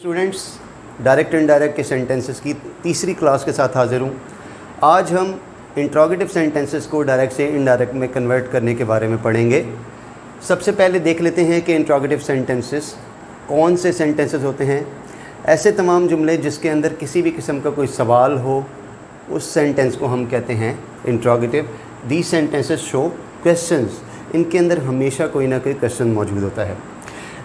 Students, direct indirect के sentences की तीसरी क्लास के साथ हाजिर हूँ। आज हम इंट्रोगेटिव सेंटेंसेस को डायरेक्ट से इनडायरेक्ट में कन्वर्ट करने के बारे में पढ़ेंगे। सबसे पहले देख लेते हैं कि इंट्रोगेटिव सेंटेंसेस कौन से सेंटेंसेस होते हैं। ऐसे तमाम जुमले जिसके अंदर किसी भी किस्म का कोई सवाल हो, उस सेंटेंस को हम कहते हैं interrogative. These sentences show questions, इनके अंदर हमेशा कोई ना कोई क्वेश्चन मौजूद होता है।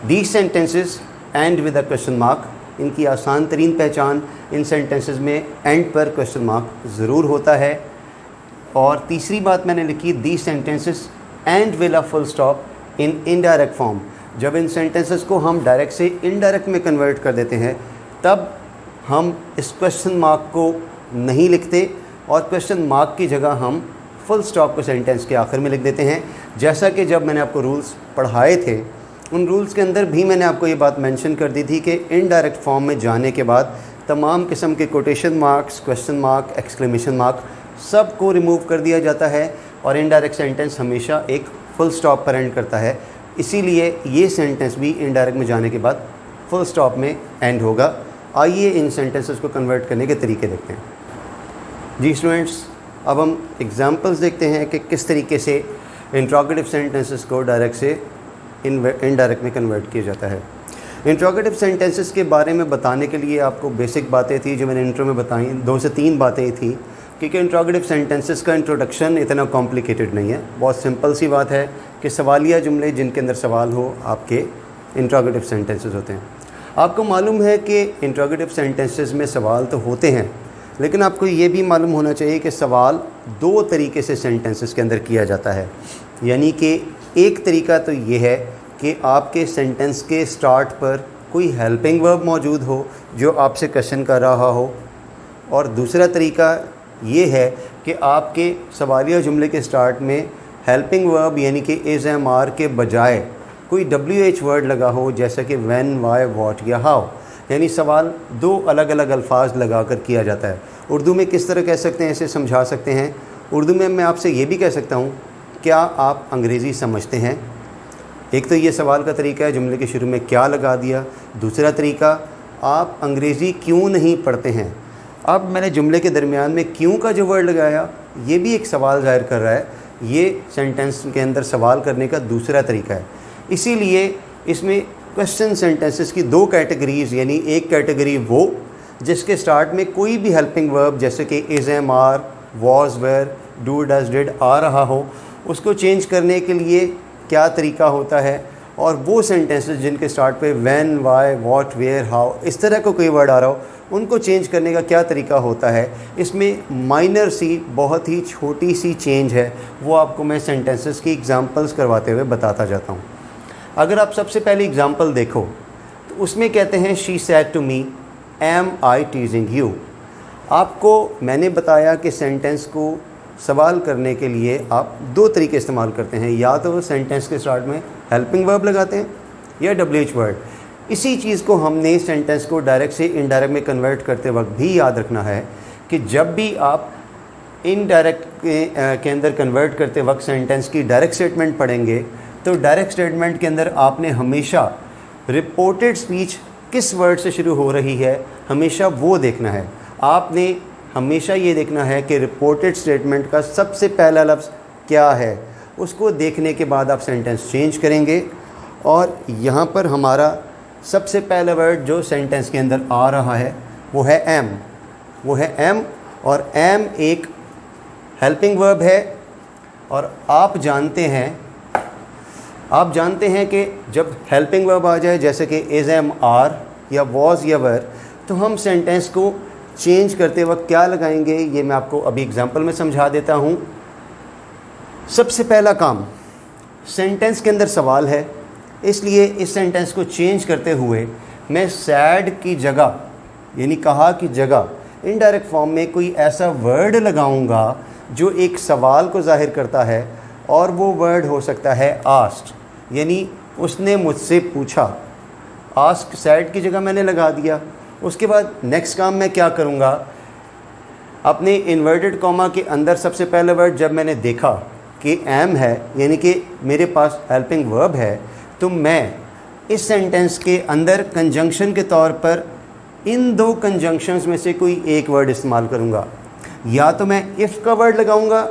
These sentences and with a question mark, इनकी आसान तरीन पहचान, इन सेंटेंसेस में एंड पर क्वेश्चन मार्क ज़रूर होता है। और तीसरी बात मैंने लिखी, these sentences and with a full stop in indirect form. जब इन सेंटेंसेस को हम डायरेक्ट से इनडायरेक्ट में कन्वर्ट कर देते हैं तब हम इस क्वेश्चन मार्क को नहीं लिखते और क्वेश्चन मार्क की जगह हम फुल स्टॉप को सेंटेंस के आखिर में लिख देते हैं। जैसा कि जब मैंने आपको रूल्स पढ़ाए थे, उन रूल्स के अंदर भी मैंने आपको ये बात मेंशन कर दी थी कि इनडायरेक्ट फॉर्म में जाने के बाद तमाम किस्म के quotation marks, question mark, exclamation mark सब को रिमूव कर दिया जाता है और इनडायरेक्ट सेंटेंस हमेशा एक फुल स्टॉप पर एंड करता है। इसीलिए ये सेंटेंस भी इनडायरेक्ट में जाने के बाद फुल स्टॉप में एंड होगा। आइए इन सेंटेंसेस को कन्वर्ट करने के तरीके देखते हैं। जी स्टूडेंट्स, अब हम एग्जांपल्स देखते हैं कि किस तरीके से इंट्रोगेटिव सेंटेंसेस को डायरेक्ट से इनडायरेक्ट में कन्वर्ट किया जाता है। इंट्रोगेटिव सेंटेंसेस के बारे में बताने के लिए आपको बेसिक बातें थी जो मैंने इंट्रो में बताई, 2 से 3 बातें थी, क्योंकि इंट्रोगेटिव सेंटेंसेस का इंट्रोडक्शन इतना कॉम्प्लिकेटेड नहीं है। बहुत सिंपल सी बात है कि सवालिया जुमले जिनके अंदर सवाल हो आपके इंट्रोगेटिव सेंटेंसेस होते हैं। आपको मालूम है कि इंट्रोगेटिव सेंटेंसेस में सवाल तो होते हैं, लेकिन आपको ये भी मालूम होना चाहिए कि सवाल 2 तरीके से सेंटेंसेस के अंदर किया जाता है। यानी कि एक तरीका तो ये है कि आपके सेंटेंस के स्टार्ट पर कोई हेल्पिंग वर्ब मौजूद हो जो आपसे क्वेश्चन कर रहा हो, और दूसरा तरीका ये है कि आपके सवालिया जुमले के स्टार्ट में हेल्पिंग वर्ब यानी कि इज़, एम, आर के बजाय कोई WH वर्ड लगा हो, जैसा कि व्हेन, व्हाई, व्हाट या हाउ। यानी सवाल 2 अलग अलग अल्फाज लगा कर किया जाता है। उर्दू में किस तरह कह सकते हैं, इसे समझा सकते हैं। उर्दू में मैं आपसे ये भी कह सकता हूँ, क्या आप अंग्रेज़ी समझते हैं? एक तो ये सवाल का तरीका है, जुमले के शुरू में क्या लगा दिया। दूसरा तरीका, आप अंग्रेज़ी क्यों नहीं पढ़ते हैं। अब मैंने जुमले के दरमियान में क्यों का जो वर्ड लगाया, ये भी एक सवाल ज़ाहिर कर रहा है। ये सेंटेंस के अंदर सवाल करने का दूसरा तरीका है। इसीलिए इसमें क्वेश्चन सेंटेंसेस की 2 कैटेगरीज़, यानी एक कैटेगरी वो जिसके स्टार्ट में कोई भी हेल्पिंग वर्ब जैसे कि is, am, are, was, were, do, does, did आ रहा हो, उसको चेंज करने के लिए क्या तरीका होता है। और वो सेंटेंसेस जिनके स्टार्ट पे when, why, what, where, how इस तरह का कोई वर्ड आ रहा हो, उनको चेंज करने का क्या तरीका होता है। इसमें माइनर सी, बहुत ही छोटी सी चेंज है, वो आपको मैं सेंटेंसेस की एग्जांपल्स करवाते हुए बताता जाता हूँ। अगर आप सबसे पहले एग्जांपल देखो तो उसमें कहते हैं, she said to me, am I teasing you. आपको मैंने बताया कि सेंटेंस को सवाल करने के लिए आप 2 तरीके इस्तेमाल करते हैं, या तो सेंटेंस के स्टार्ट में हेल्पिंग वर्ब लगाते हैं या WH वर्ड। इसी चीज़ को हमने सेंटेंस को डायरेक्ट से इनडायरेक्ट में कन्वर्ट करते वक्त भी याद रखना है कि जब भी आप इनडायरेक्ट के अंदर कन्वर्ट करते वक्त सेंटेंस की डायरेक्ट स्टेटमेंट पढ़ेंगे तो डायरेक्ट स्टेटमेंट के अंदर आपने हमेशा रिपोर्टेड स्पीच किस वर्ड से शुरू हो रही है, हमेशा वो देखना है। आपने हमेशा ये देखना है कि रिपोर्टेड स्टेटमेंट का सबसे पहला लफ्ज़ क्या है। उसको देखने के बाद आप सेंटेंस चेंज करेंगे। और यहाँ पर हमारा सबसे पहला वर्ड जो सेंटेंस के अंदर आ रहा है वो है एम। वो है एम, और एम एक हेल्पिंग वर्ब है। और आप जानते हैं कि जब हेल्पिंग वर्ब आ जाए जैसे कि इज़, एम, आर या वॉज या वर, तो हम सेंटेंस को चेंज करते वक्त क्या लगाएंगे, ये मैं आपको अभी एग्जांपल में समझा देता हूँ। सबसे पहला काम, सेंटेंस के अंदर सवाल है, इसलिए इस सेंटेंस को चेंज करते हुए मैं सैड की जगह, यानी कहा की जगह, इनडायरेक्ट फॉर्म में कोई ऐसा वर्ड लगाऊंगा जो एक सवाल को जाहिर करता है, और वो वर्ड हो सकता है आस्क्ड, यानी उसने मुझसे पूछा। आस्क सैड की जगह मैंने लगा दिया। उसके बाद नेक्स्ट काम मैं क्या करूँगा, अपने इन्वर्टेड कॉमा के अंदर सबसे पहले वर्ड जब मैंने देखा कि एम है, यानी कि मेरे पास हेल्पिंग वर्ब है, तो मैं इस सेंटेंस के अंदर कंजंक्शन के तौर पर इन दो कंजंक्शंस में से कोई एक वर्ड इस्तेमाल करूँगा। या तो मैं इफ़ का वर्ड लगाऊँगा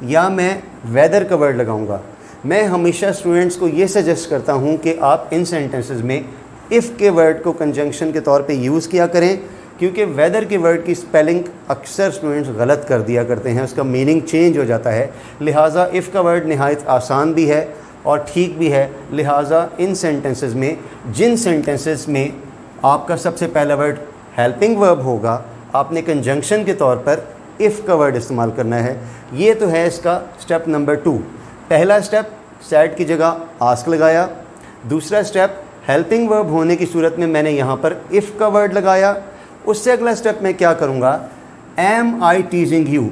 या मैं वेदर का वर्ड लगाऊँगा। मैं हमेशा स्टूडेंट्स को ये सजेस्ट करता हूँ कि आप इन सेंटेंसेस में इफ़ के वर्ड को कंजंक्शन के तौर पे यूज़ किया करें, क्योंकि वेदर के वर्ड की स्पेलिंग अक्सर स्टूडेंट्स गलत कर दिया करते हैं, उसका मीनिंग चेंज हो जाता है। लिहाजा इफ़ का वर्ड नहायत आसान भी है और ठीक भी है। लिहाजा इन सेंटेंसेस में, जिन सेंटेंसेस में आपका सबसे पहला वर्ड हेल्पिंग वर्ब होगा, आपने कंजंक्शन के तौर पर इफ़ का वर्ड इस्तेमाल करना है। ये तो है इसका स्टेप नंबर 2। पहला स्टेप सैड की जगह आस्क लगाया। दूसरा स्टेप हेल्पिंग वर्ब होने की सूरत में मैंने यहाँ पर इफ़ का वर्ड लगाया। उससे अगला स्टेप मैं क्या करूँगा, एम आई टीजिंग यू।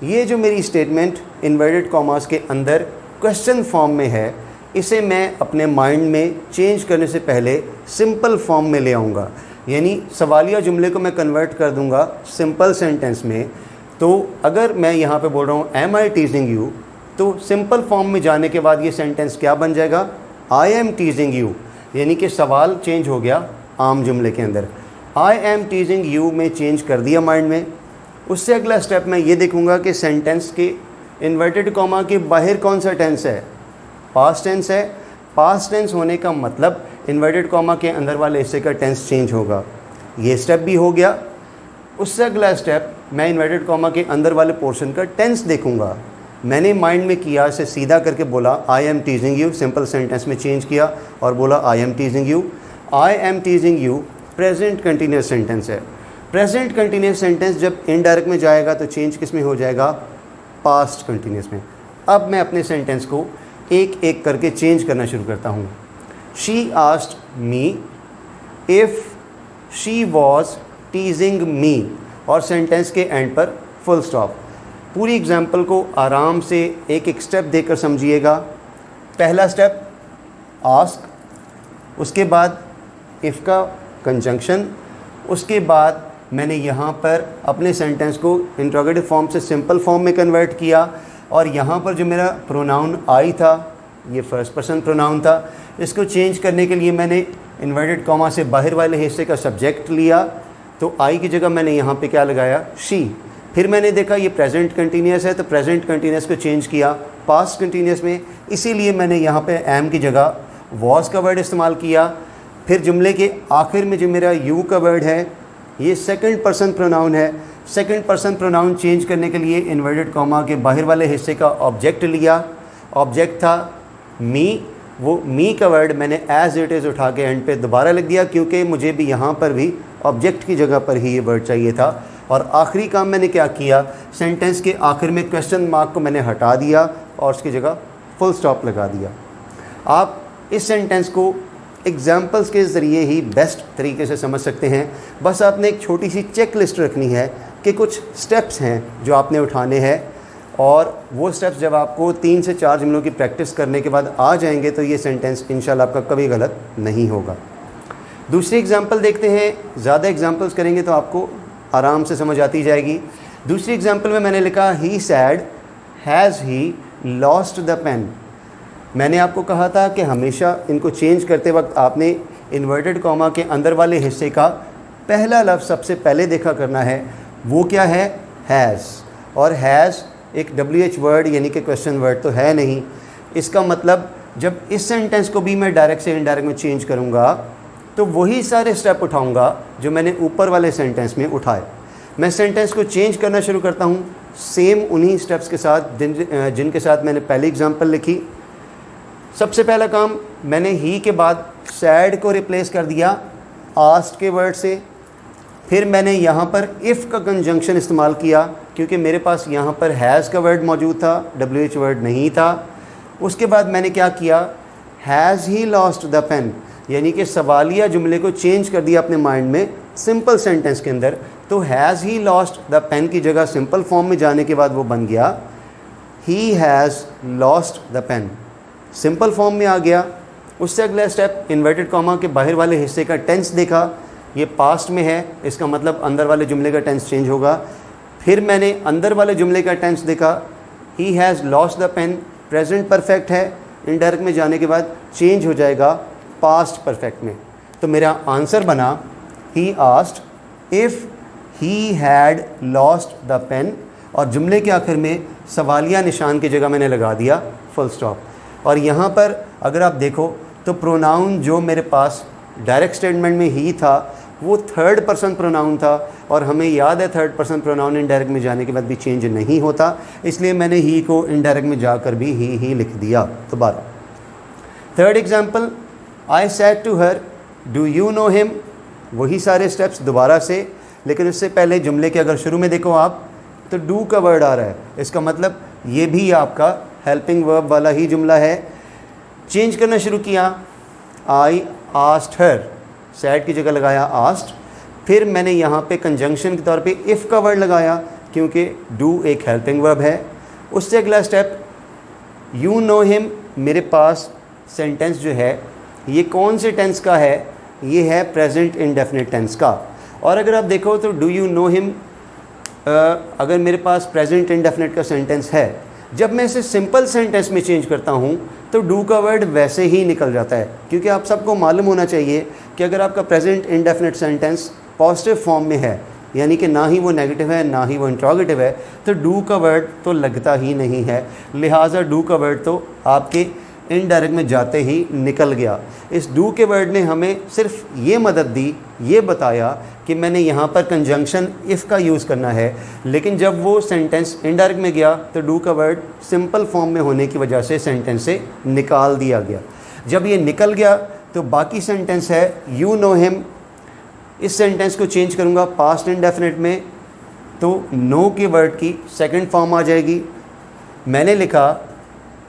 ये जो मेरी स्टेटमेंट इन्वर्टेड कॉमास के अंदर क्वेश्चन फॉर्म में है, इसे मैं अपने माइंड में चेंज करने से पहले सिंपल फॉर्म में ले आऊँगा, यानी सवालिया जुमले को मैं कन्वर्ट कर दूँगा सिंपल सेंटेंस में। तो अगर मैं यहाँ पे बोल रहा हूँ एम आई टीजिंग यू, तो सिंपल फॉर्म में जाने के बाद ये सेंटेंस क्या बन जाएगा, आई एम टीजिंग यू, यानी कि सवाल चेंज हो गया आम जुमले के अंदर। आई एम टीजिंग यू में चेंज कर दिया माइंड में। उससे अगला स्टेप मैं ये देखूँगा कि सेंटेंस के इन्वर्टेड कॉमा के बाहर कौन सा टेंस है, पास्ट टेंस है। पास्ट टेंस होने का मतलब इन्वर्टेड कॉमा के अंदर वाले हिस्से का टेंस चेंज होगा। ये स्टेप भी हो गया। उससे अगला स्टेप मैं इन्वर्टेड कॉमा के अंदर वाले पोर्शन का टेंस देखूँगा। मैंने माइंड में किया से सीधा करके बोला I am टीजिंग you, simple sentence में चेंज किया और बोला I am टीजिंग you. I am टीजिंग you present continuous sentence है। प्रेजेंट कंटिन्यूस सेंटेंस जब इनडायरेक्ट में जाएगा तो चेंज किस में हो जाएगा, पास्ट कंटिन्यूस में। अब मैं अपने सेंटेंस को एक एक करके चेंज करना शुरू करता हूँ। She asked me if she was teasing me, और सेंटेंस के एंड पर फुल स्टॉप। पूरी एग्जाम्पल को आराम से एक एक स्टेप देकर समझिएगा। पहला स्टेप आस्क, उसके बाद इफ़ का कंजंक्शन, उसके बाद मैंने यहाँ पर अपने सेंटेंस को इंट्रोगेटिव फॉर्म से सिंपल फॉर्म में कन्वर्ट किया, और यहाँ पर जो मेरा प्रोनाउन आई था, ये फर्स्ट पर्सन प्रोनाउन था, इसको चेंज करने के लिए मैंने इन्वर्टेड कॉमा से बाहर वाले हिस्से का सब्जेक्ट लिया। तो आई की जगह मैंने यहाँ पे क्या लगाया, शी। फिर मैंने देखा ये प्रेजेंट कंटिन्यूस है, तो प्रेजेंट कंटिन्यूस को चेंज किया पास्ट कंटिन्यूस में, इसीलिए मैंने यहाँ पे एम की जगह वॉज का वर्ड इस्तेमाल किया। फिर जुमले के आखिर में जो मेरा यू का वर्ड है, ये सेकंड पर्सन प्रोनाउन है। सेकंड पर्सन प्रोनाउन चेंज करने के लिए इन्वर्टेड कॉमा के बाहर वाले हिस्से का ऑब्जेक्ट लिया। ऑब्जेक्ट था मी, वो मी का वर्ड मैंने एज इट इज़ उठा के एंड पे दोबारा लिख दिया, क्योंकि मुझे भी यहाँ पर भी ऑब्जेक्ट की जगह पर ही ये वर्ड चाहिए था। और आखिरी काम मैंने क्या किया, सेंटेंस के आखिर में क्वेश्चन मार्क को मैंने हटा दिया और उसकी जगह फुल स्टॉप लगा दिया। आप इस सेंटेंस को एग्जाम्पल्स के ज़रिए ही बेस्ट तरीके से समझ सकते हैं। बस आपने एक छोटी सी चेक लिस्ट रखनी है कि कुछ स्टेप्स हैं जो आपने उठाने हैं, और वो स्टेप्स जब आपको 3 से 4 जुमलों की प्रैक्टिस करने के बाद आ जाएंगे तो ये सेंटेंस इंशाल्लाह आपका कभी गलत नहीं होगा। दूसरी एग्जांपल देखते हैं। ज़्यादा एग्जांपल्स करेंगे तो आपको आराम से समझ आती जाएगी। दूसरी एग्जांपल में मैंने लिखा he said has he lost the pen. मैंने आपको कहा था कि हमेशा इनको चेंज करते वक्त आपने इन्वर्टेड कॉमा के अंदर वाले हिस्से का पहला लफ्ज़ सबसे पहले देखा करना है। वो क्या है, हैज़। और हैज़ एक WH वर्ड यानी कि क्वेश्चन वर्ड तो है नहीं। इसका मतलब जब इस सेंटेंस को भी मैं डायरेक्ट से इनडायरेक्ट में चेंज करूँगा तो वही सारे स्टेप उठाऊँगा जो मैंने ऊपर वाले सेंटेंस में उठाए। मैं सेंटेंस को चेंज करना शुरू करता हूँ सेम उन्हीं स्टेप्स के साथ जिनके साथ मैंने पहली एग्जांपल लिखी। सबसे पहला काम, मैंने ही के बाद सैड को रिप्लेस कर दिया आस्क्ड के वर्ड से। फिर मैंने यहाँ पर इफ़ का कंजंक्शन इस्तेमाल किया क्योंकि मेरे पास यहाँ पर हैज़ का वर्ड मौजूद था, WH वर्ड नहीं था। उसके बाद मैंने क्या किया, has he lost the pen, यानी कि सवालिया जुमले को चेंज कर दिया अपने माइंड में सिंपल सेंटेंस के अंदर। तो has he lost the pen की जगह सिंपल फॉर्म में जाने के बाद वो बन गया he has lost the pen, simple form में आ गया। उससे अगला स्टेप, इन्वर्टेड कॉमा के बाहर वाले हिस्से का टेंस देखा, ये पास्ट में है, इसका मतलब अंदर वाले जुमले का टेंस चेंज होगा। फिर मैंने अंदर वाले जुमले का टेंस देखा, he has lost the pen, present perfect है, इनडायरेक्ट में जाने के बाद चेंज हो जाएगा पास्ट परफेक्ट में। तो मेरा आंसर बना he asked if he had lost the pen, और जुमले के आखिर में सवालिया निशान की जगह मैंने लगा दिया फुल स्टॉप। और यहाँ पर अगर आप देखो तो प्रोनाउन जो मेरे पास डायरेक्ट स्टेटमेंट में ही था वो थर्ड पर्सन प्रोनाउन था, और हमें याद है थर्ड पर्सन प्रोनाउन इनडायरेक्ट में जाने के बाद भी चेंज नहीं होता, इसलिए मैंने ही को इनडायरेक्ट में जाकर भी ही लिख दिया। दोबारा third example, I said to her do you know him, वही सारे स्टेप्स दोबारा से, लेकिन उससे पहले जुमले के अगर शुरू में देखो आप तो डू का वर्ड आ रहा है, इसका मतलब ये भी आपका हेल्पिंग वर्ब वाला ही जुमला है। चेंज करना शुरू किया, आई आस्क्ड हर, सैड की जगह लगाया आस्क्ड, फिर मैंने यहाँ पे कंजंक्शन के तौर पे इफ़ का वर्ड लगाया क्योंकि डू एक हेल्पिंग वर्ब है। उससे अगला स्टेप, यू नो हिम, मेरे पास सेंटेंस जो है ये कौन से टेंस का है, ये है प्रेजेंट इंडेफिनिट टेंस का। और अगर आप देखो तो डू यू नो हिम, अगर मेरे पास प्रेजेंट इंडेफिनिट का सेंटेंस है, जब मैं इसे सिंपल सेंटेंस में चेंज करता हूँ तो डू का वर्ड वैसे ही निकल जाता है, क्योंकि आप सबको मालूम होना चाहिए कि अगर आपका present indefinite sentence positive form में है, यानी कि ना ही वो नेगेटिव है ना ही वो इंट्रोगेटिव है, तो डू का वर्ड तो लगता ही नहीं है, लिहाजा डू का वर्ड तो आपके इनडायरेक्ट में जाते ही निकल गया। इस डू के वर्ड ने हमें सिर्फ ये मदद दी, ये बताया कि मैंने यहाँ पर कंजंक्शन इफ़ का यूज़ करना है, लेकिन जब वो सेंटेंस इनडायरेक्ट में गया तो डू का वर्ड सिंपल फॉर्म में होने की वजह से सेंटेंस से निकाल दिया गया। जब ये निकल गया तो बाकी सेंटेंस है यू नो हिम, इस सेंटेंस को चेंज करूँगा पास्ट इंडेफिनिट में तो नो के वर्ड की सेकंड फॉर्म आ जाएगी। मैंने लिखा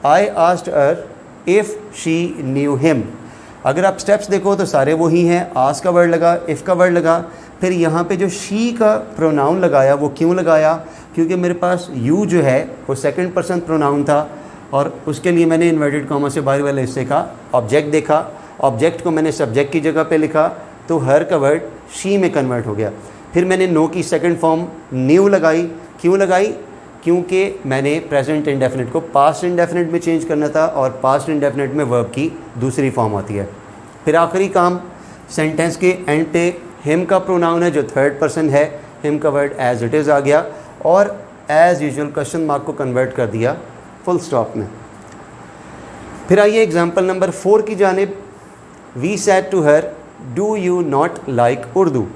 I asked her if she knew him, अगर आप स्टेप्स देखो तो सारे वही हैं, आस्क का वर्ड लगा, इफ़ का वर्ड लगा, फिर यहाँ पे जो शी का प्रोनाउन लगाया वो क्यों लगाया, क्योंकि मेरे पास यू जो है वो सेकंड पर्सन प्रोनाउन था, और उसके लिए मैंने इन्वर्टेड कॉमा से बाहर वाले हिस्से का ऑब्जेक्ट देखा, ऑब्जेक्ट को मैंने सब्जेक्ट की जगह पे लिखा तो हर का वर्ड शी में कन्वर्ट हो गया। फिर मैंने नो की सेकंड फॉर्म न्यू लगाई, क्यों लगाई, क्योंकि मैंने प्रेजेंट इंडेफिनिट को पास्ट इंडेफिनिट में चेंज करना था, और पास्ट इंडेफिनिट में वर्ब की दूसरी फॉर्म आती है। फिर आखिरी काम, सेंटेंस के एंड पे हिम का प्रोनाउन है जो थर्ड पर्सन है, हिम का वर्ड एज इट इज़ आ गया, और एज यूजुअल क्वेश्चन मार्क को कन्वर्ट कर दिया फुल स्टॉप में। फिर आइए एग्जाम्पल नंबर 4 की जानिब। We said to her do you not like Urdu.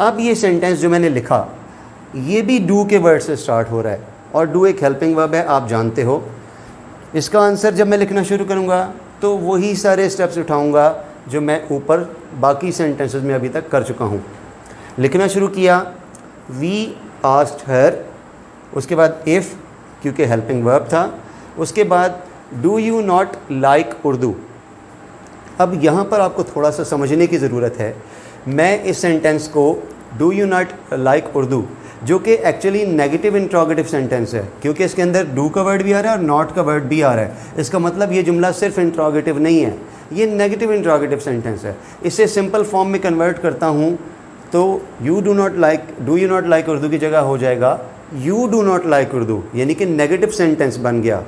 अब ये सेंटेंस जो मैंने लिखा ये भी डू के वर्ड से स्टार्ट हो रहा है, और डू एक हेल्पिंग वर्ब है, आप जानते हो। इसका आंसर जब मैं लिखना शुरू करूँगा तो वही सारे स्टेप्स उठाऊँगा जो मैं ऊपर बाकी सेंटेंसेस में अभी तक कर चुका हूँ। लिखना शुरू किया, वी आस्क्ड हर, उसके बाद इफ़ क्योंकि हेल्पिंग वर्ब था, उसके बाद do you not like Urdu. अब यहाँ पर आपको थोड़ा सा समझने की ज़रूरत है। मैं इस सेंटेंस को do you not like Urdu, जो कि एक्चुअली नेगेटिव इंट्रोगेटिव सेंटेंस है, क्योंकि इसके अंदर डू का वर्ड भी आ रहा है और नॉट का वर्ड भी आ रहा है। इसका मतलब ये जुमला सिर्फ इंट्रोगेटिव नहीं है, ये नेगेटिव इंट्रोगेटिव सेंटेंस है। इसे सिंपल फॉर्म में कन्वर्ट करता हूँ तो do you not like Urdu की जगह हो जाएगा you do not like Urdu, यानी कि नेगेटिव सेंटेंस बन गया।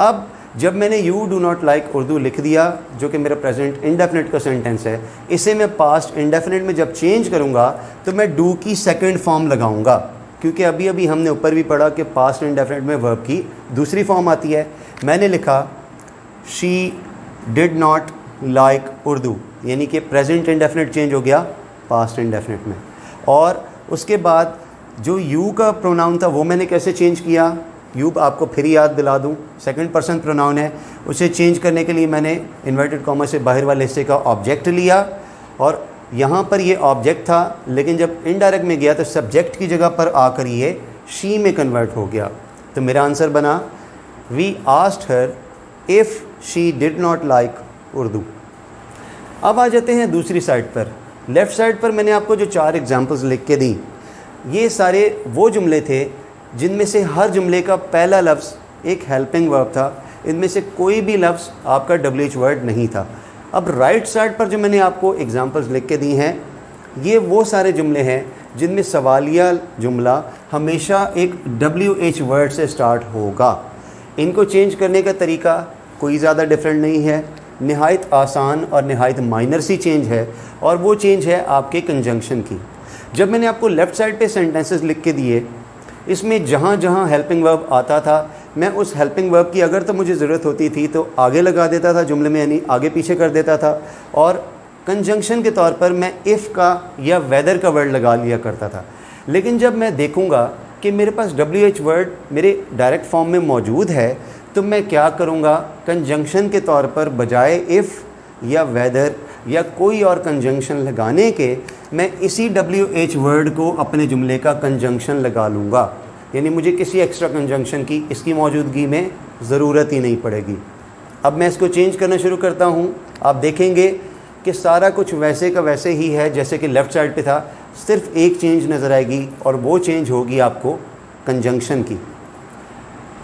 अब जब मैंने you do not like Urdu लिख दिया, जो कि मेरा प्रेजेंट इंडेफिनिट का सेंटेंस है, इसे मैं पास्ट इंडेफिनिट में जब चेंज करूँगा तो मैं डू की सेकंड फॉर्म लगाऊंगा, क्योंकि अभी अभी हमने ऊपर भी पढ़ा कि पास्ट इंडेफिनिट में वर्ब की दूसरी फॉर्म आती है। मैंने लिखा she did not like Urdu, यानी कि प्रेजेंट इंडेफिनिट चेंज हो गया पास्ट इंडेफिनिट में। और उसके बाद जो यू का प्रोनाउन था वो मैंने कैसे चेंज किया, यू आपको फिर याद दिला दूं, सेकंड पर्सन प्रोनाउन है, उसे चेंज करने के लिए मैंने इन्वर्टेड कॉमा से बाहर वाले हिस्से का ऑब्जेक्ट लिया, और यहाँ पर ये ऑब्जेक्ट था, लेकिन जब इनडायरेक्ट में गया तो सब्जेक्ट की जगह पर आकर ये शी में कन्वर्ट हो गया। तो मेरा आंसर बना we asked her if she did not like Urdu. अब आ जाते हैं दूसरी साइड पर। लेफ़्ट साइड पर मैंने आपको जो 4 एग्जाम्पल्स लिख के दी, ये सारे वो जुमले थे जिनमें से हर जुमले का पहला लफ्ज़ एक हेल्पिंग वर्ब था, इनमें से कोई भी लफ्ज़ आपका WH वर्ड नहीं था। अब राइट साइड पर जो मैंने आपको एग्जांपल्स लिख के दी हैं, ये वो सारे जुमले हैं जिनमें सवालिया जुमला हमेशा एक WH वर्ड से स्टार्ट होगा। इनको चेंज करने का तरीका कोई ज़्यादा डिफरेंट नहीं है। नहायत आसान और नहायत माइनर सी चेंज है, और वो चेंज है आपके कंजंक्शन की। जब मैंने आपको लेफ़्ट साइड पे सेंटेंसेस लिख के दिए, इसमें जहाँ जहाँ हेल्पिंग वर्ब आता था मैं उस हेल्पिंग वर्ब की अगर तो मुझे ज़रूरत होती थी तो आगे लगा देता था जुमले में, यानी आगे पीछे कर देता था, और कंजंक्शन के तौर पर मैं इफ़ का या वेदर का वर्ड लगा लिया करता था। लेकिन जब मैं देखूँगा कि मेरे पास WH वर्ड मेरे डायरेक्ट फॉर्म में मौजूद है, तो मैं क्या करूँगा, कंजंक्शन के तौर पर बजाय इफ़ या वेदर या कोई और कंजंक्शन लगाने के मैं इसी WH वर्ड को अपने जुमले का कंजंक्शन लगा लूँगा, यानी मुझे किसी एक्स्ट्रा कंजंक्शन की इसकी मौजूदगी में ज़रूरत ही नहीं पड़ेगी। अब मैं इसको चेंज करना शुरू करता हूँ। आप देखेंगे कि सारा कुछ वैसे का वैसे ही है जैसे कि लेफ़्ट साइड पे था, सिर्फ एक चेंज नज़र आएगी और वो चेंज होगी आपको कंजंक्शन की।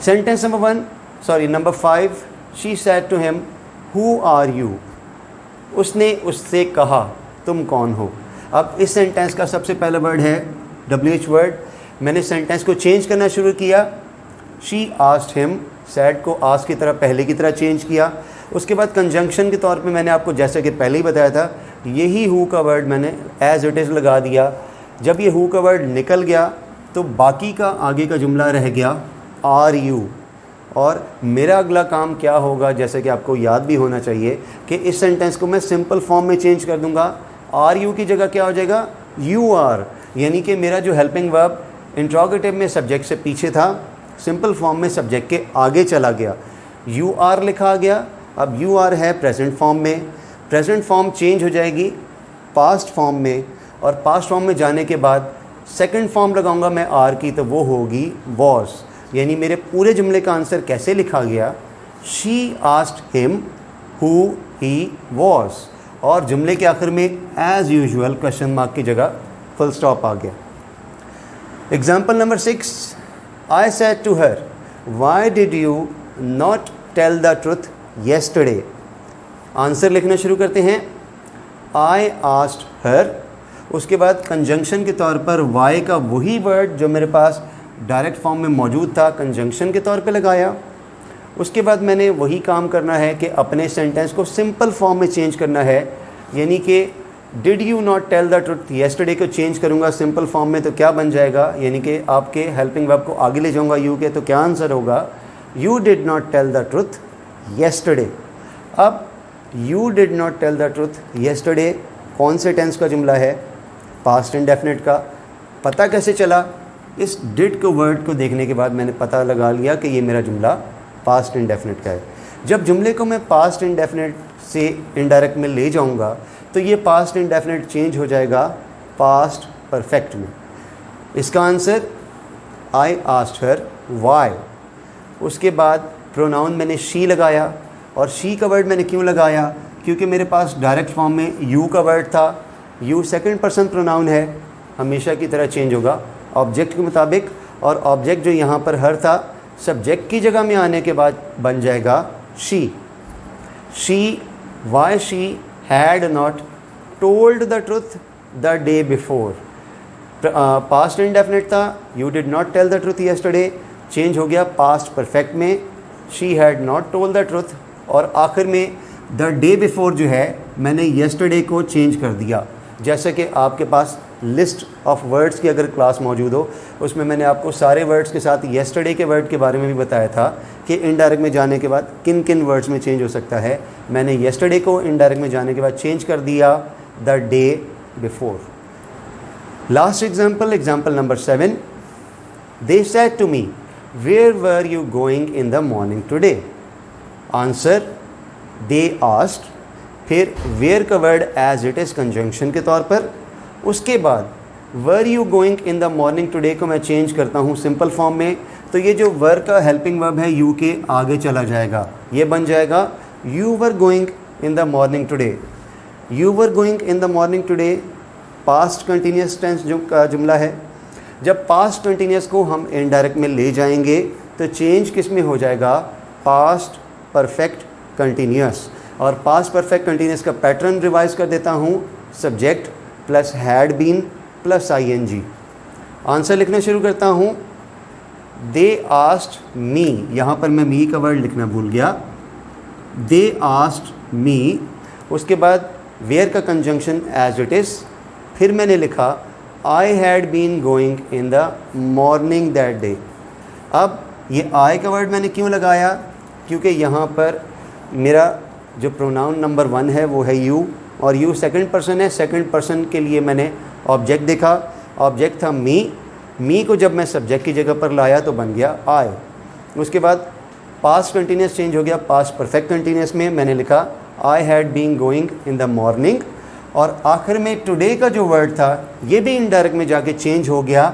Sentence number 5, she said to him who are you, उसने उससे कहा तुम कौन हो। अब इस सेंटेंस का सबसे पहला वर्ड है WH वर्ड। मैंने सेंटेंस को चेंज करना शुरू किया, शी आस्क्ड हिम, सैड को आस्क की तरह पहले की तरह चेंज किया। उसके बाद कंजंक्शन के तौर पे मैंने आपको जैसे कि पहले ही बताया था, यही हु का वर्ड मैंने एज इट इज़ लगा दिया। जब ये हु का वर्ड निकल गया तो बाकी का आगे का जुमला रह गया आर यू, और मेरा अगला काम क्या होगा, जैसे कि आपको याद भी होना चाहिए कि इस सेंटेंस को मैं सिंपल फॉर्म में चेंज कर दूंगा। आर यू की जगह क्या हो जाएगा, यू आर, यानी कि मेरा जो हेल्पिंग वर्ब इंट्रोगेटिव में सब्जेक्ट से पीछे था, सिंपल फॉर्म में सब्जेक्ट के आगे चला गया, यू आर लिखा गया। अब यू आर है प्रेजेंट फॉर्म में, प्रेजेंट फॉर्म चेंज हो जाएगी पास्ट फॉर्म में, और पास्ट फॉर्म में जाने के बाद सेकंड फॉर्म लगाऊंगा मैं आर की, तो वो होगी वॉज। यानी मेरे पूरे जुमले का आंसर कैसे लिखा गया, she asked him who he was, और जुमले के आखिर में एज यूजुअल क्वेश्चन मार्क की जगह फुल स्टॉप आ गया। Example number 6, I said to her why did you not tell the truth yesterday. Answer लिखना शुरू करते हैं, आई आस्क्ड हर, उसके बाद कंजंक्शन के तौर पर वाई का वही वर्ड जो मेरे पास डायरेक्ट फॉर्म में मौजूद था कंजंक्शन के तौर पे लगाया। उसके बाद मैंने वही काम करना है कि अपने सेंटेंस को सिंपल फॉर्म में चेंज करना है, यानी कि did you not tell the truth yesterday को चेंज करूँगा सिंपल फॉर्म में, तो क्या बन जाएगा, यानी कि आपके हेल्पिंग वर्ब को आगे ले जाऊँगा यू के, तो क्या आंसर होगा, you did not tell the truth yesterday. अब you did not tell the truth yesterday कौन से टेंस का जुमला है, पास्ट इंडेफिनिट का। पता कैसे चला, इस डिड को वर्ड को देखने के बाद मैंने पता लगा लिया कि ये मेरा जुमला पास्ट इंडेफिनिट का है। जब जुमले को मैं पास्ट इंडेफिनिट से इनडायरेक्ट में ले जाऊंगा तो ये पास्ट इंडेफिनिट चेंज हो जाएगा पास्ट परफेक्ट में। इसका answer I asked her why. उसके बाद प्रोनाउन मैंने शी लगाया, और शी का वर्ड मैंने क्यों लगाया, क्योंकि मेरे पास डायरेक्ट फॉर्म में यू का वर्ड था। यू सेकंड पर्सन प्रोनाउन है, हमेशा की तरह चेंज होगा ऑब्जेक्ट के मुताबिक, और ऑब्जेक्ट जो यहाँ पर हर था सब्जेक्ट की जगह में आने के बाद बन जाएगा she. She, why she had not told the truth the day before. Past indefinite था, you did not tell the truth yesterday, change हो गया पास्ट परफेक्ट में, she had not told the truth, और आखिर में द डे बिफोर जो है मैंने येस्टरडे को चेंज कर दिया। जैसे कि आपके पास लिस्ट ऑफ वर्ड्स की अगर क्लास मौजूद हो, उसमें मैंने आपको सारे वर्ड्स के साथ येस्टरडे के वर्ड के बारे में भी बताया था कि इनडायरेक्ट में जाने के बाद किन किन वर्ड्स में चेंज हो सकता है। मैंने येस्टरडे को इनडायरेक्ट में जाने के बाद चेंज कर दिया the day before. Last example number 7, they said to me where were you going in the morning today. Answer they asked, फिर वेयर का word as it is conjunction के तौर पर। उसके बाद were you going in the morning today को मैं change करता हूँ सिंपल फॉर्म में, तो ये जो वर का हेल्पिंग वर्ब है यू के आगे चला जाएगा, ये बन जाएगा you were going in the morning today. You were going in the morning today past continuous tense जो का जुमला है। जब पास्ट कंटिन्यूस को हम इनडायरेक्ट में ले जाएंगे तो चेंज किस में हो जाएगा, पास्ट परफेक्ट कंटिन्यूस। और पास्ट परफेक्ट कंटिन्यूस का पैटर्न रिवाइज कर देता हूँ, subject plus had been plus ING। Answer लिखना शुरू करता हूँ, दे आस्क्ड मी, यहाँ पर मैं मी का वर्ड लिखना भूल गया, दे आस्क्ड मी, उसके बाद वेयर का कंजंक्शन एज इट इज़, फिर मैंने लिखा I had been going in the morning that day. अब ये आई का वर्ड मैंने क्यों लगाया, क्योंकि यहाँ पर मेरा जो प्रोनाउन नंबर 1 है वो है यू, और यू सेकंड पर्सन है। सेकंड पर्सन के लिए मैंने ऑब्जेक्ट देखा, ऑब्जेक्ट था मी को जब मैं सब्जेक्ट की जगह पर लाया तो बन गया आई। उसके बाद पास्ट कंटिन्यूस चेंज हो गया पास्ट परफेक्ट कंटिन्यूस में, मैंने लिखा I had been going in the morning, और आखिर में टुडे का जो वर्ड था ये भी इनडायरेक्ट में जाके चेंज हो गया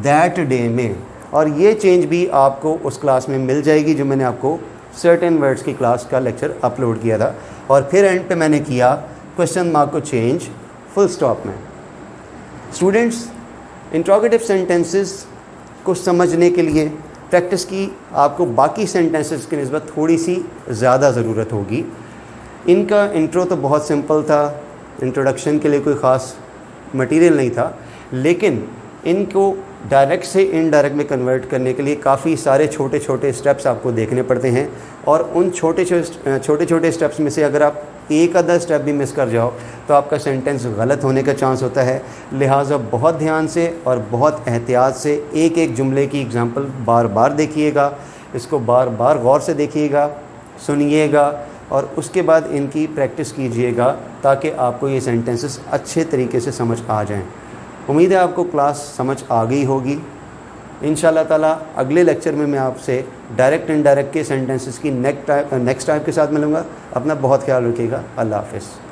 दैट डे में, और ये चेंज भी आपको उस क्लास में मिल जाएगी जो मैंने आपको सर्टेन वर्ड्स की क्लास का लेक्चर अपलोड किया था। और फिर एंड पे मैंने किया क्वेश्चन मार्क को चेंज फुल स्टॉप में। स्टूडेंट्स, इंट्रोगेटिव सेंटेंसेस को समझने के लिए प्रैक्टिस की आपको बाकी सेंटेंसेस की निस्बत थोड़ी सी ज़्यादा ज़रूरत होगी। इनका इंट्रो तो बहुत सिंपल था, इंट्रोडक्शन के लिए कोई ख़ास मटेरियल नहीं था, लेकिन इनको डायरेक्ट से इनडायरेक्ट में कन्वर्ट करने के लिए काफ़ी सारे छोटे छोटे स्टेप्स आपको देखने पड़ते हैं, और उन छोटे छोटे स्टेप्स में से अगर आप एक आधा स्टेप भी मिस कर जाओ तो आपका सेंटेंस गलत होने का चांस होता है। लिहाजा बहुत ध्यान से और बहुत एहतियात से एक एक जुमले की एग्जांपल बार बार देखिएगा, इसको बार बार गौर से देखिएगा, सुनिएगा, और उसके बाद इनकी प्रैक्टिस कीजिएगा ताकि आपको ये सेंटेंसेस अच्छे तरीके से समझ आ जाएं। उम्मीद है आपको क्लास समझ आ गई होगी। इंशाल्लाह ताला अगले लेक्चर में मैं आपसे डायरेक्ट इनडायरेक्ट के सेंटेंसेस की नेक्स्ट टाइप के साथ मिलूँगा। अपना बहुत ख्याल रखिएगा। अल्लाह हाफ़िज़।